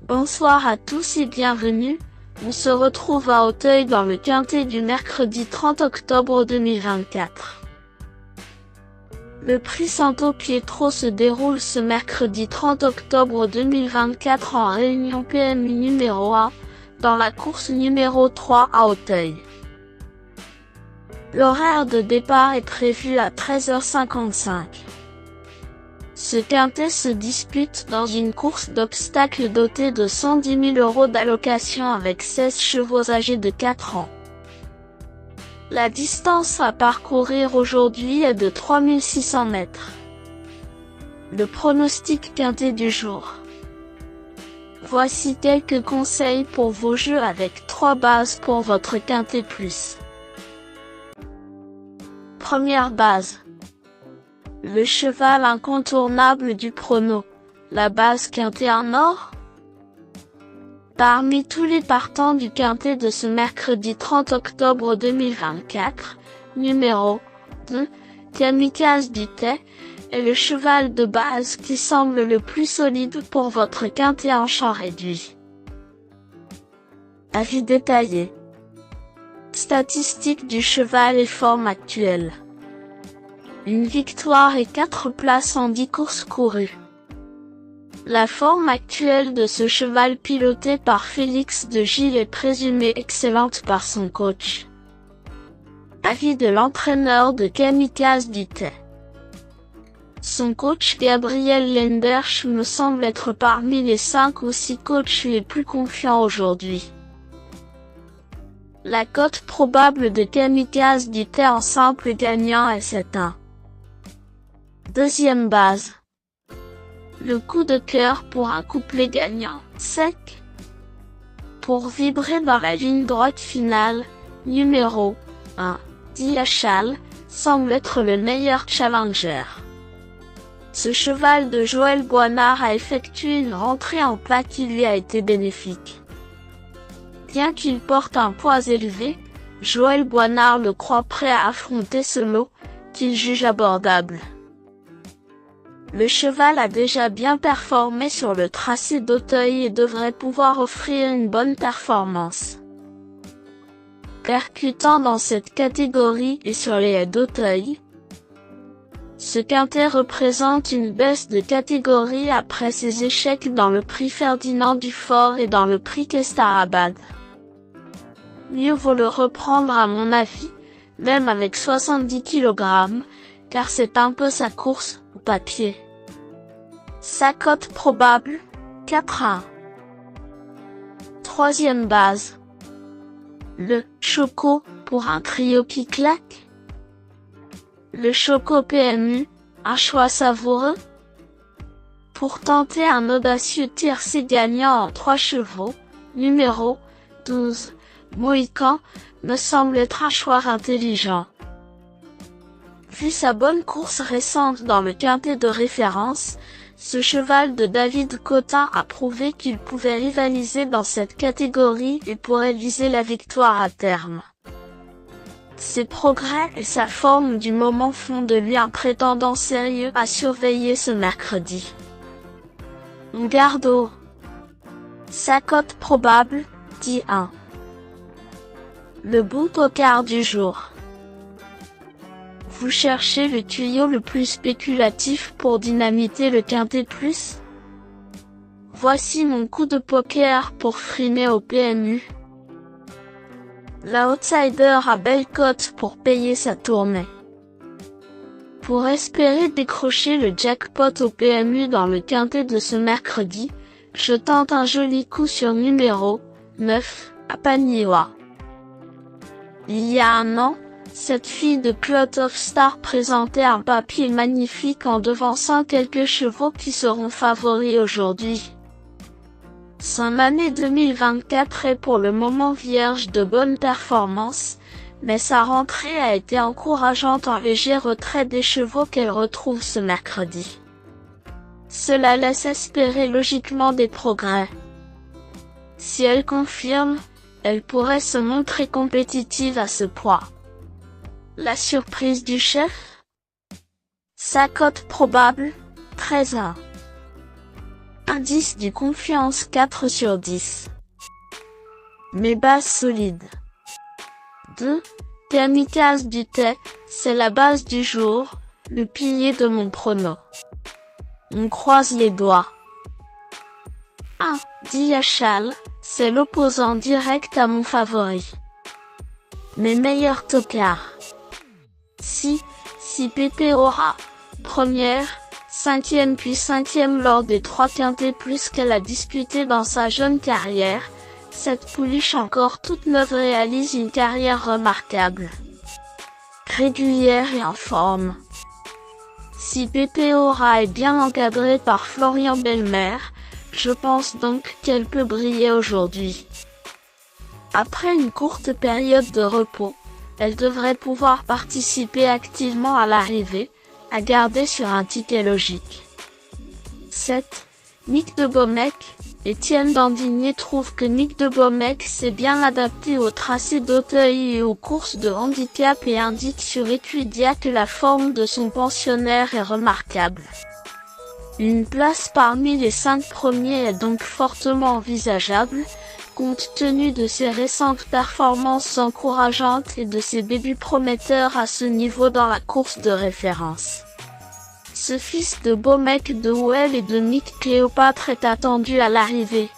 Bonsoir à tous et bienvenue. On se retrouve à Auteuil dans le quintet du mercredi 30 octobre 2024. Le prix Santo Pietro se déroule ce mercredi 30 octobre 2024 en réunion PMU numéro 1, dans la course numéro 3 à Auteuil. L'horaire de départ est prévu à 13h55. Ce quintet se dispute dans une course d'obstacles dotée de 110 000 € d'allocation avec 16 chevaux âgés de 4 ans. La distance à parcourir aujourd'hui est de 3600 mètres. Le pronostic quintet du jour. Voici quelques conseils pour vos jeux avec 3 bases pour votre quintet plus. Première base. Le cheval incontournable du prono, la base quintet en or. Parmi tous les partants du quintet de ce mercredi 30 octobre 2024, numéro 2, Kamikaze Dutet, est le cheval de base qui semble le plus solide pour votre quintet en champ réduit. Avis détaillé. Statistiques du cheval et forme actuelle. Une victoire et 4 places en 10 courses courues. La forme actuelle de ce cheval piloté par Félix de Gilles est présumée excellente par son coach. Avis de l'entraîneur de Kamikaze Dutet. Son coach Gabriel Lenderch me semble être parmi les 5 ou 6 coachs les plus confiants aujourd'hui. La cote probable de Kamikaze Dutet en simple gagnant est 7-1. Deuxième base. Le coup de cœur pour un couplet gagnant, sec. Pour vibrer dans la ligne droite finale, numéro 1, Diachal, semble être le meilleur challenger. Ce cheval de Joël Boinard a effectué une rentrée en plat qui lui a été bénéfique. Bien qu'il porte un poids élevé, Joël Boinard le croit prêt à affronter ce lot, qu'il juge abordable. Le cheval a déjà bien performé sur le tracé d'Auteuil et devrait pouvoir offrir une bonne performance. Percutant dans cette catégorie et sur les haies d'Auteuil, ce quintet représente une baisse de catégorie après ses échecs dans le prix Ferdinand Dufort et dans le prix Kestarabad. Mieux vaut le reprendre à mon avis, même avec 70 kg, car c'est un peu sa course au papier. Sa cote probable, 4-1. Troisième base. Le Choco pour un trio qui claque. Le Choco PMU, un choix savoureux. Pour tenter un audacieux tiercé gagnant en 3 chevaux, numéro 12, Mohican, me semble être un choix intelligent. Vu sa bonne course récente dans le quintet de référence, ce cheval de David Cotin a prouvé qu'il pouvait rivaliser dans cette catégorie et pourrait viser la victoire à terme. Ses progrès et sa forme du moment font de lui un prétendant sérieux à surveiller ce mercredi. On garde haut. Sa cote probable, 10-1. Le bout au quart du jour. Vous cherchez le tuyau le plus spéculatif pour dynamiter le quintet plus? Voici mon coup de poker pour frimer au PMU. La outsider a belle cote pour payer sa tournée. Pour espérer décrocher le jackpot au PMU dans le quintet de ce mercredi, je tente un joli coup sur numéro 9, à Paniwa. Il y a un an, cette fille de Plot of Star présentait un papier magnifique en devançant quelques chevaux qui seront favoris aujourd'hui. Son année 2024 est pour le moment vierge de bonnes performances, mais sa rentrée a été encourageante en léger retrait des chevaux qu'elle retrouve ce mercredi. Cela laisse espérer logiquement des progrès. Si elle confirme, elle pourrait se montrer compétitive à ce poids. La surprise du chef? Sa cote probable, 13-1. Indice du confiance 4 sur 10. Mes bases solides. 2. Kamikaze du thé, c'est la base du jour, le pilier de mon prono. On croise les doigts. 1. Diachal, c'est l'opposant direct à mon favori. Mes meilleurs tocards. Si Pépé aura, première, 5e puis 5e lors des 3 quintés plus qu'elle a disputé dans sa jeune carrière, cette pouliche encore toute neuve réalise une carrière remarquable. Régulière et en forme. Si Pépé aura est bien encadrée par Florian Belmer, je pense donc qu'elle peut briller aujourd'hui. Après une courte période de repos, elle devrait pouvoir participer activement à l'arrivée, à garder sur un ticket logique. 7. Nick de Beaumec. Étienne Dandigné trouve que Nick de Beaumec s'est bien adapté au tracé d'Auteuil et aux courses de handicap et indique sur Equidia que la forme de son pensionnaire est remarquable. Une place parmi les 5 premiers est donc fortement envisageable, compte tenu de ses récentes performances encourageantes et de ses débuts prometteurs à ce niveau dans la course de référence. Ce fils de Beaumec de Houel et de Nick Cléopâtre est attendu à l'arrivée.